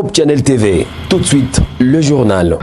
Hope Channel TV, tout de suite, le journal.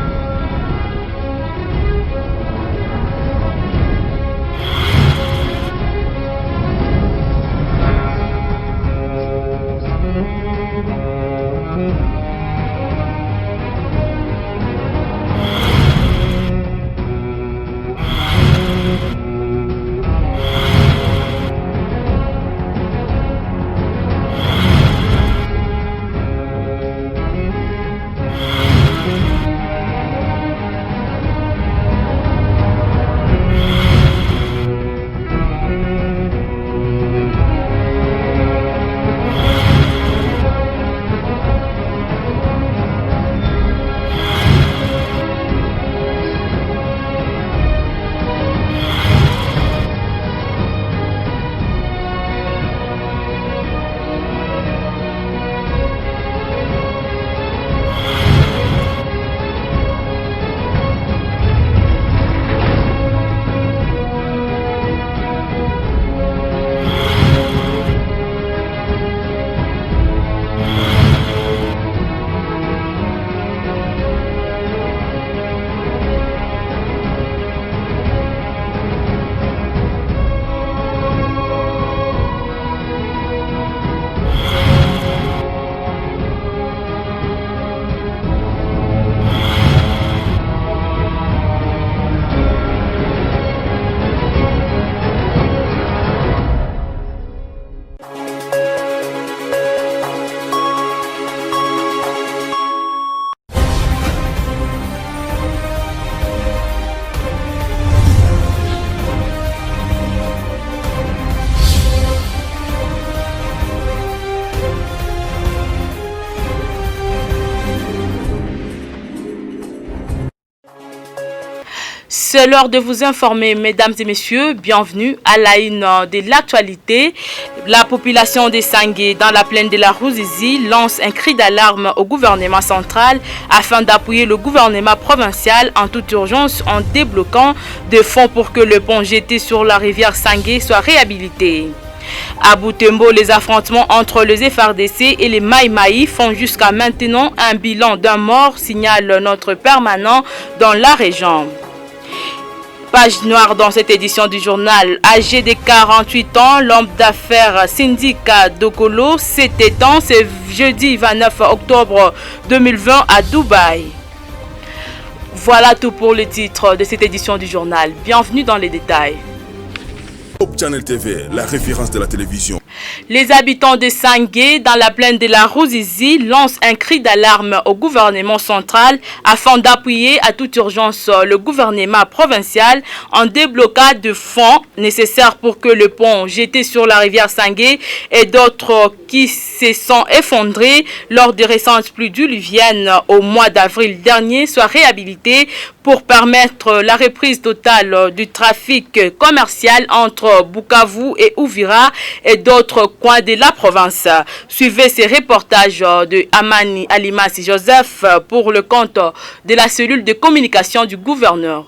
C'est l'heure de vous informer, mesdames et messieurs. Bienvenue à la une de l'actualité. La population de Sangué, dans la plaine de la Ruzizi, lance un cri d'alarme au gouvernement central afin d'appuyer le gouvernement provincial en toute urgence en débloquant des fonds pour que le pont jeté sur la rivière Sangué soit réhabilité. À Boutembo, les affrontements entre les FRDC et les Maï-Maï font jusqu'à maintenant un bilan d'un mort, signale notre permanent dans la région. Page noire dans cette édition du journal. Âgé de 48 ans, l'homme d'affaires Sindika Dokolo s'éteint ce jeudi 29 octobre 2020 à Dubaï. Voilà tout pour le titre de cette édition du journal. Bienvenue dans les détails. Hope Channel TV, la référence de la télévision. Les habitants de Sangué, dans la plaine de la Ruzizi, lancent un cri d'alarme au gouvernement central afin d'appuyer à toute urgence le gouvernement provincial en débloquant de fonds nécessaires pour que le pont jeté sur la rivière Sangué et d'autres qui se sont effondrés lors des récentes pluies diluviennes au mois d'avril dernier soient réhabilités pour permettre la reprise totale du trafic commercial entre Bukavu et Uvira et d'autres coins de la province. Suivez ces reportages de Amani Alimas Joseph pour le compte de la cellule de communication du gouverneur.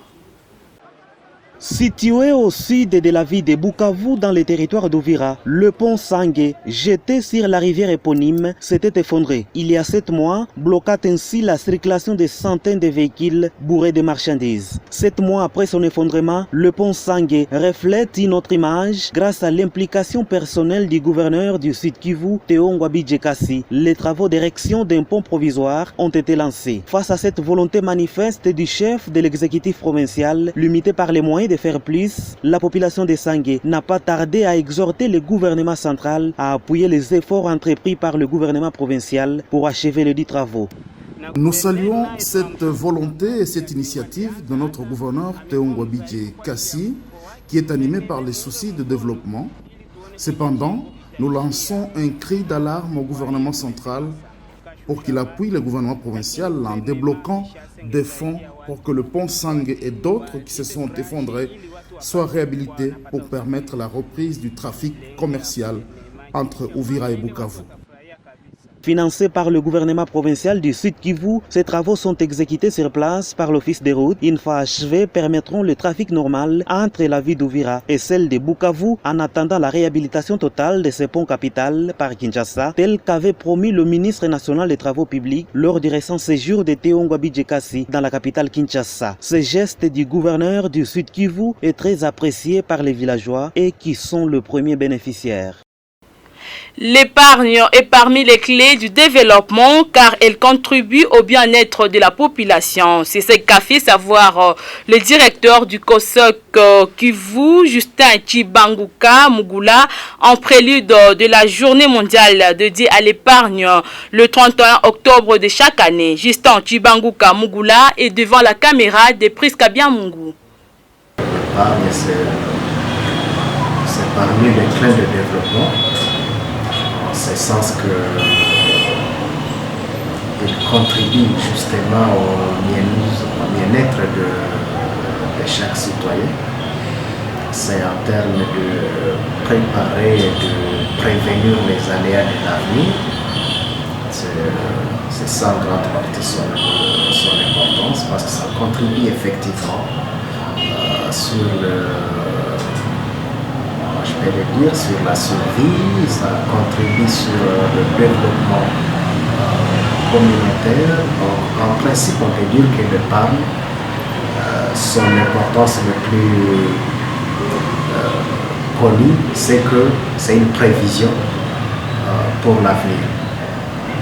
Situé au sud de la ville de Bukavu dans le territoire d'Uvira, le pont Sangué, jeté sur la rivière éponyme, s'était effondré. Il y a 7 mois, bloquant ainsi la circulation de centaines de véhicules bourrés de marchandises. 7 mois après son effondrement, le pont Sangué reflète une autre image grâce à l'implication personnelle du gouverneur du Sud Kivu, Théo Ngwabi-Djekassi. Les travaux d'érection d'un pont provisoire ont été lancés. Face à cette volonté manifeste du chef de l'exécutif provincial, limité par les moyens de faire plus, la population de Sangué n'a pas tardé à exhorter le gouvernement central à appuyer les efforts entrepris par le gouvernement provincial pour achever les 10 travaux. Nous saluons cette volonté et cette initiative de notre gouverneur Théo Ngwabi-Djekassi qui est animé par les soucis de développement. Cependant, nous lançons un cri d'alarme au gouvernement central pour qu'il appuie le gouvernement provincial en débloquant des fonds pour que le pont Sangué et d'autres qui se sont effondrés soient réhabilités pour permettre la reprise du trafic commercial entre Uvira et Bukavu. Financés par le gouvernement provincial du Sud Kivu, ces travaux sont exécutés sur place par l'Office des routes. Une fois achevés, permettront le trafic normal entre la ville d'Uvira et celle de Bukavu en attendant la réhabilitation totale de ce pont capital par Kinshasa, tel qu'avait promis le ministre national des Travaux publics lors du récent séjour de Théo Ngwabidje Kassi dans la capitale Kinshasa. Ce geste du gouverneur du Sud Kivu est très apprécié par les villageois et qui sont le premier bénéficiaire. L'épargne est parmi les clés du développement car elle contribue au bien-être de la population. C'est ce qu'a fait savoir le directeur du COSOC Kivu, Justin Chibanguka Mugula, en prélude de la journée mondiale dédiée à l'épargne le 31 octobre de chaque année. Justin Chibanguka Mugula est devant la caméra de Priska Biamungu. L'épargne, c'est parmi les clés de développement. C'est le sens qu'il contribue justement au bien-être de chaque citoyen. C'est en termes de préparer et de prévenir les aléas de l'avenir. C'est ça en grande partie son importance parce que ça contribue effectivement sur sur la survie, ça contribue sur le développement communautaire. Donc, en principe, on peut dire que l'épargne, son importance le plus connue, c'est que c'est une prévision pour l'avenir.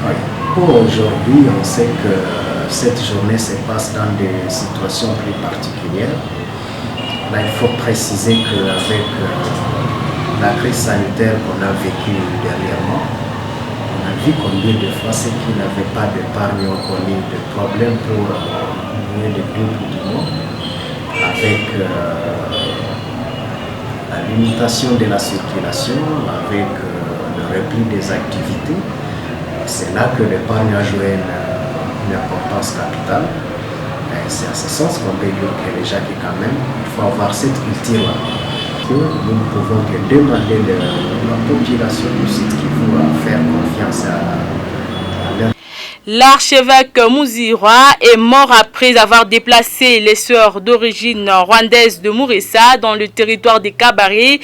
Oui. Pour aujourd'hui, on sait que cette journée se passe dans des situations plus particulières. Là, il faut préciser qu'avec la crise sanitaire qu'on a vécue dernièrement, on a vu combien de fois ceux qui n'avaient pas d'épargne ont connu des problèmes pour moins de 2 du mois, avec la limitation de la circulation, avec le repli des activités. C'est là que l'épargne a joué une importance capitale. C'est à ce sens qu'on peut dire que déjà quand même, il faut avoir cette culture-là. Nous ne pouvons que demander la population du site qui va faire confiance à leur. L'archevêque Muzirwa est mort après avoir déplacé les sœurs d'origine rwandaise de Mouressa dans le territoire des Kabaré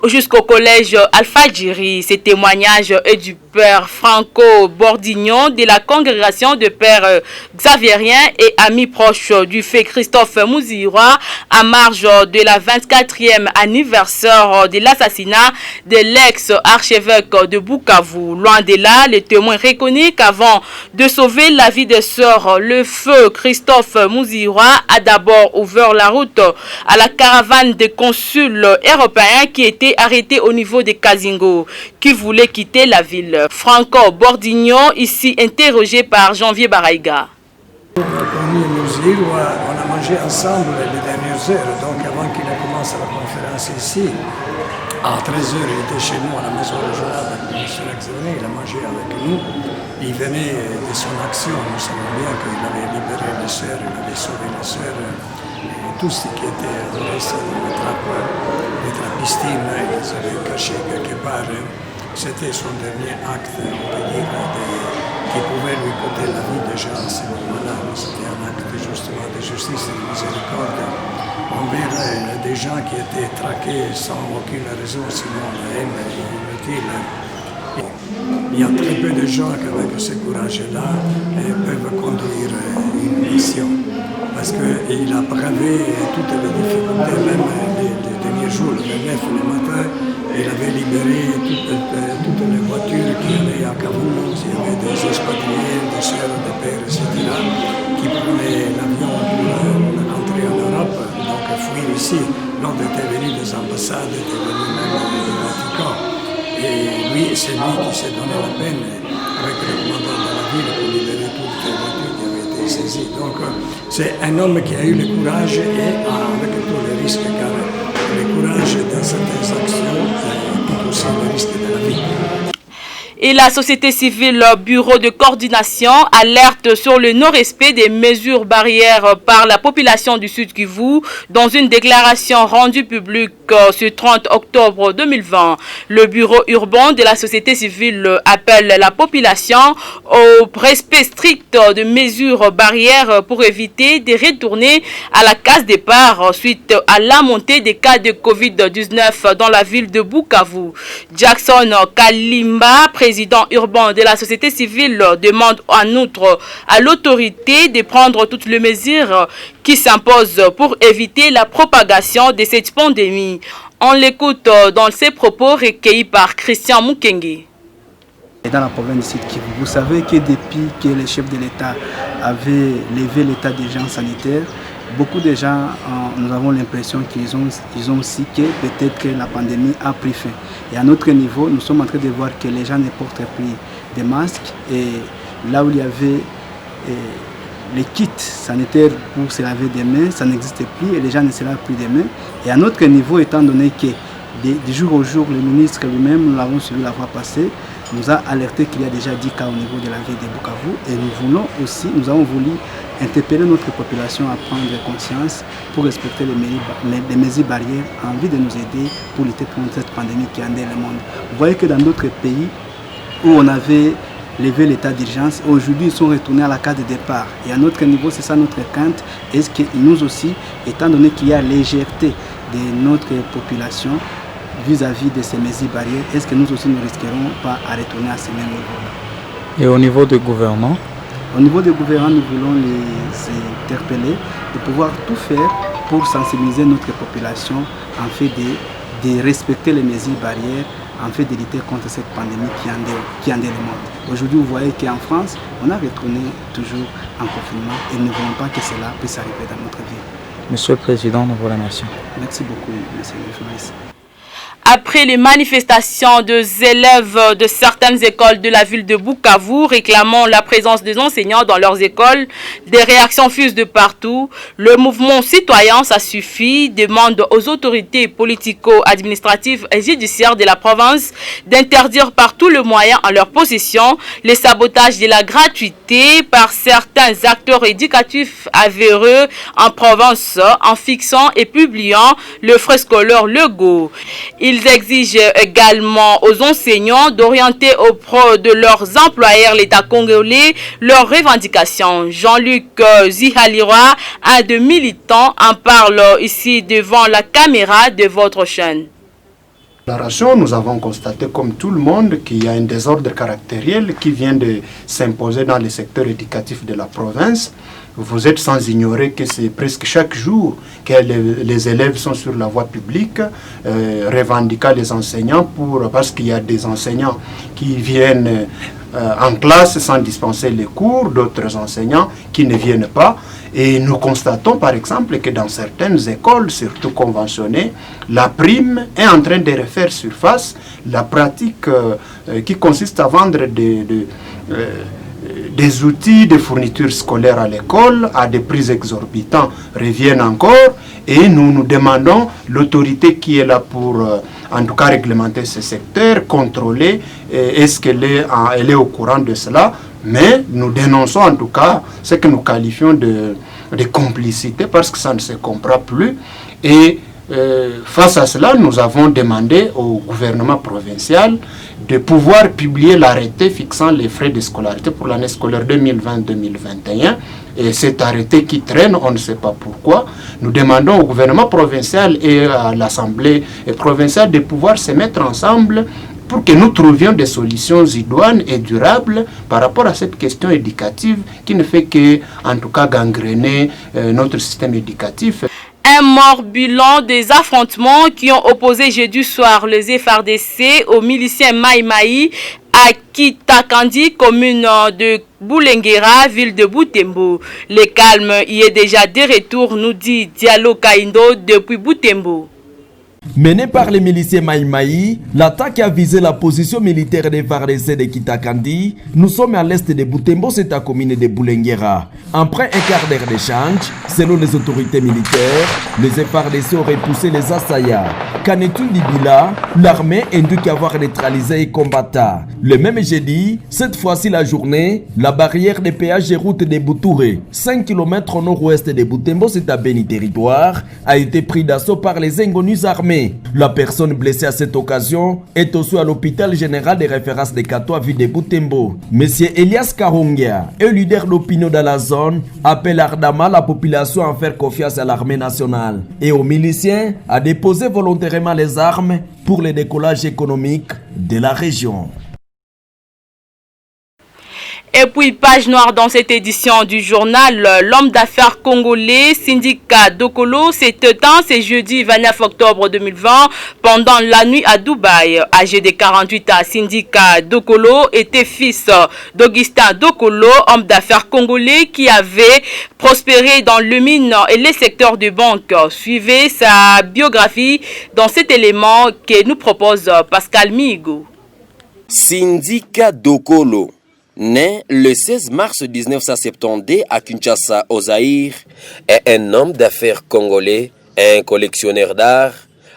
jusqu'au collège Alpha-Djiri. Ces témoignages est du père Franco Bordignon de la congrégation de pères xavériens et amis proches du fait Christophe Muzirwa à marge de la 24e anniversaire de l'assassinat de l'ex-archevêque de Bukavu. Loin de là, les témoins reconnaissent qu'avant de sauver la vie des sœurs, le feu Christophe Muzirwa a d'abord ouvert la route à la caravane des consuls européens qui étaient arrêtés au niveau de Kazingo, qui voulaient quitter la ville. Franco Bordignon, ici interrogé par Janvier Baraïga. On a mangé ensemble les dernières heures, donc avant qu'il commence la conférence ici, à 13h, il était chez nous à la maison régionale avec M. Xavier, il a mangé avec nous. Il venait de son action, nous savons bien qu'il avait libéré les sœurs, il avait sauvé les sœurs, et tout ce qui était resté dans les trapistes, ils avaient caché quelque part. C'était son dernier acte, on peut dire, qui pouvait lui coûter la vie déjà à ce moment-là. C'était un acte justement de justice et de miséricorde envers des gens qui étaient traqués sans aucune raison, sinon la haine inutile. Il y a très peu de gens qui, avec ce courage-là, peuvent conduire une mission. Parce qu'il a bravé toutes les difficultés, même les derniers jours, le 9 le matin, il avait libéré toutes les voitures qui allaient à Kaboul. Il y avait des expatriés, des sœurs, des pères, etc., qui prenaient l'avion pour rentrer en Europe, donc fuir ici. L'autre était venu des ambassades, était venu même du Vatican. Et lui, c'est lui qui s'est donné la peine avec le commandant de la ville pour libérer toutes les voitures qui avaient été saisies. Donc c'est un homme qui a eu le courage et avec tous les risques, car le courage dans certaines actions, tout aussi le risque de la vie. Et la société civile Bureau de coordination alerte sur le non-respect des mesures barrières par la population du Sud Kivu dans une déclaration rendue publique ce 30 octobre 2020. Le bureau urbain de la société civile appelle la population au respect strict de mesures barrières pour éviter de retourner à la case départ suite à la montée des cas de Covid-19 dans la ville de Bukavu. Jackson Kalimba, président urbain de la société civile, demande en outre à l'autorité de prendre toutes les mesures qui s'imposent pour éviter la propagation de cette pandémie. On l'écoute dans ses propos recueillis par Christian Mukenge. Dans la province du Sud Kivu, vous savez que depuis que les chefs de l'État avaient levé l'état d'urgence sanitaire, beaucoup de gens, nous avons l'impression qu'ils ont aussi que peut-être que la pandémie a pris fin. Et à notre niveau, nous sommes en train de voir que les gens ne portent plus de masques. Et là où il y avait les kits sanitaires pour se laver des mains, ça n'existe plus et les gens ne se lavent plus des mains. Et à notre niveau, étant donné que du jour au jour, le ministre lui-même, nous l'avons suivi la fois passée, nous a alerté qu'il y a déjà 10 cas au niveau de la ville de Bukavu et nous avons voulu interpeller notre population à prendre conscience pour respecter les mesures barrières en vue de nous aider pour lutter contre cette pandémie qui endeuille le monde. Vous voyez que dans d'autres pays où on avait levé l'état d'urgence, aujourd'hui ils sont retournés à la case de départ. Et à notre niveau, c'est ça notre crainte. Est-ce que nous aussi, étant donné qu'il y a légèreté de notre population vis-à-vis de ces mesures barrières, est-ce que nous aussi ne risquerons pas à retourner à ce même niveau-là? Et au niveau du gouvernement? Au niveau des gouvernants, nous voulons les interpeller de pouvoir tout faire pour sensibiliser notre population en fait de respecter les mesures barrières, en fait de lutter contre cette pandémie qui endeuille le monde. Aujourd'hui, vous voyez qu'en France, on a retourné toujours en confinement et nous ne voulons pas que cela puisse arriver dans notre ville. Monsieur le Président, nous vous remercions. Merci beaucoup, monsieur le journaliste. Après les manifestations des élèves de certaines écoles de la ville de Bukavu réclamant la présence des enseignants dans leurs écoles, des réactions fusent de partout. Le mouvement citoyen, ça suffit, demande aux autorités politico-administratives et judiciaires de la province d'interdire par tous les moyens en leur possession les sabotages de la gratuité par certains acteurs éducatifs avérés en province en fixant et publiant le frescoleur Lego. Ils exigent également aux enseignants d'orienter auprès de leurs employeurs l'État congolais leurs revendications. Jean-Luc Zihalira, un des militants, en parle ici devant la caméra de votre chaîne. Nous avons constaté comme tout le monde qu'il y a un désordre caractériel qui vient de s'imposer dans le secteur éducatif de la province. Vous êtes sans ignorer que c'est presque chaque jour que les élèves sont sur la voie publique, revendiquant les enseignants parce qu'il y a des enseignants qui viennent en classe sans dispenser les cours, d'autres enseignants qui ne viennent pas. Et nous constatons par exemple que dans certaines écoles, surtout conventionnées, la prime est en train de refaire surface. La pratique qui consiste à vendre des outils de fourniture scolaire à l'école à des prix exorbitants reviennent encore. Et nous nous demandons, l'autorité qui est là pour en tout cas réglementer ce secteur, contrôler, est-ce qu'elle est au courant de cela? Mais nous dénonçons en tout cas ce que nous qualifions de complicité parce que ça ne se comprend plus. Et face à cela, nous avons demandé au gouvernement provincial de pouvoir publier l'arrêté fixant les frais de scolarité pour l'année scolaire 2020-2021. Et cet arrêté qui traîne, on ne sait pas pourquoi. Nous demandons au gouvernement provincial et à l'Assemblée provinciale de pouvoir se mettre ensemble pour que nous trouvions des solutions idoines et durables par rapport à cette question éducative qui ne fait que, en tout cas, gangréner notre système éducatif. Un mort bilan des affrontements qui ont opposé jeudi soir les FARDC aux miliciens Maï Maï à Kitakandi, commune de Boulenguera, ville de Butembo. Le calme y est déjà de retour, nous dit Diallo Kaindo depuis Butembo. Menée par les miliciens Maïmaï, l'attaque a visé la position militaire des FARDC de Kitakandi. Nous sommes à l'est de Butembo, c'est la commune de Boulenguera. Après un quart d'heure d'échange, selon les autorités militaires, les FARDC auraient poussé les assaillants. Qu'en est-il d'Ibila? L'armée indique avoir neutralisé les combattants. Le même jeudi, cette fois-ci la journée, la barrière de péage et route de Boutouré, 5 km au nord-ouest de Butembo, c'est à Béni Territoire, a été pris d'assaut par les inconnus armés. La personne blessée à cette occasion est aussi à l'hôpital général de référence de Katoa ville de Butembo. Monsieur Elias Karongia, un leader d'opinion dans la zone, appelle ardemment la population à faire confiance à l'armée nationale et aux miliciens à déposer volontairement les armes pour le décollage économique de la région. Et puis, page noire dans cette édition du journal, l'homme d'affaires congolais Sindika Dokolo s'est éteint ce jeudi 29 octobre 2020 pendant la nuit à Dubaï. Âgé de 48 ans, Sindika Dokolo était fils d'Augustin Dokolo, homme d'affaires congolais qui avait prospéré dans le mine et les secteurs de banque. Suivez sa biographie dans cet élément que nous propose Pascal Migo. Sindika Dokolo, né le 16 mars 1970 à Kinshasa, au Zaïre, est un homme d'affaires congolais, un collectionneur d'art,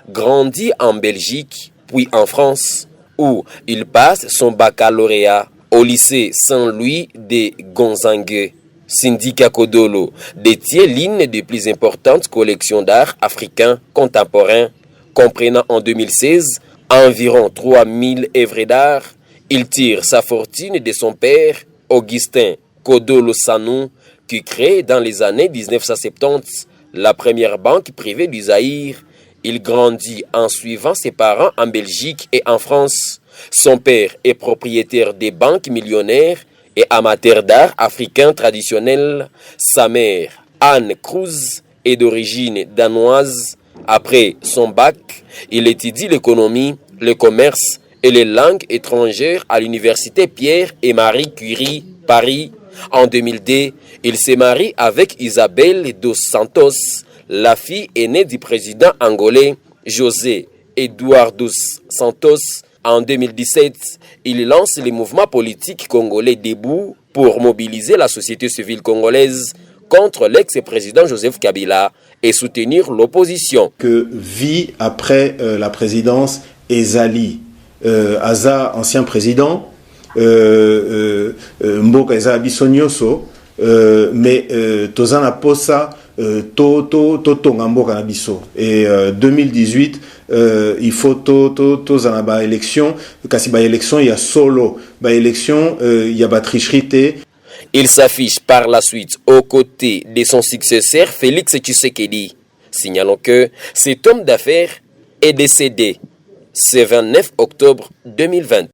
grandi en Belgique, puis en France, où il passe son baccalauréat au lycée Saint-Louis de Gonzague. Sindika Kodolo détient l'une des plus importantes collections d'art africains contemporains, comprenant en 2016 environ 3000 œuvres d'art. Il tire sa fortune de son père, Augustin Kodolo Sanou, qui crée dans les années 1970 la première banque privée du Zaïre. Il grandit en suivant ses parents en Belgique et en France. Son père est propriétaire des banques millionnaires et amateur d'art africain traditionnel. Sa mère, Anne Cruz, est d'origine danoise. Après son bac, il étudie l'économie, le commerce et les langues étrangères à l'université Pierre et Marie Curie, Paris. En 2002, il se marie avec Isabelle dos Santos, la fille aînée du président angolais José Eduardo Santos. En 2017, il lance le mouvement politique congolais Debout pour mobiliser la société civile congolaise contre l'ex-président Joseph Kabila et soutenir l'opposition. Que vit après la présidence Ezali Aza, ancien président, Mboka Eza Bisonyoso, mais Tozana Posa, Tonga Mboka Nabiso. Et 2018, il faut Tozana ba élection, kasi ba élection, il y a solo, ba élection, il y a ba tricherie. Il s'affiche par la suite aux côtés de son successeur Félix Tshisekedi. Signalons que cet homme d'affaires est décédé ce 29 octobre 2020.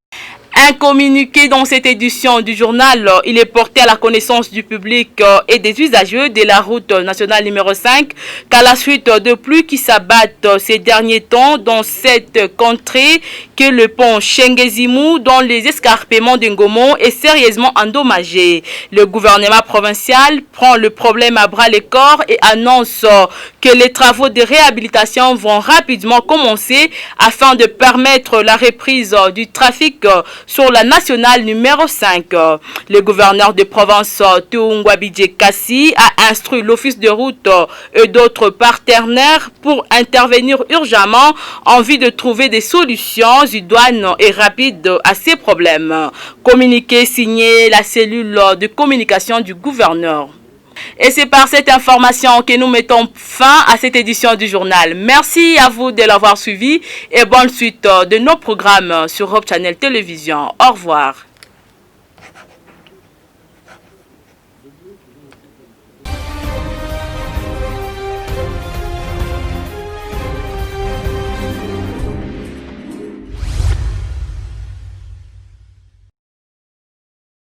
Un communiqué dans cette édition du journal, il est porté à la connaissance du public et des usagers de la route nationale numéro 5 qu'à la suite de pluies qui s'abattent ces derniers temps dans cette contrée que le pont Chengezimu dans les escarpements d'Ngomon est sérieusement endommagé. Le gouvernement provincial prend le problème à bras le corps et annonce que les travaux de réhabilitation vont rapidement commencer afin de permettre la reprise du trafic sur la nationale numéro 5. Le gouverneur de province Teungwabidje Kassi a instruit l'office de route et d'autres partenaires pour intervenir urgemment en vue de trouver des solutions idoines et rapides à ces problèmes. Communiqué signé la cellule de communication du gouverneur. Et c'est par cette information que nous mettons fin à cette édition du journal. Merci à vous de l'avoir suivi et bonne suite de nos programmes sur Hope Channel Télévision. Au revoir.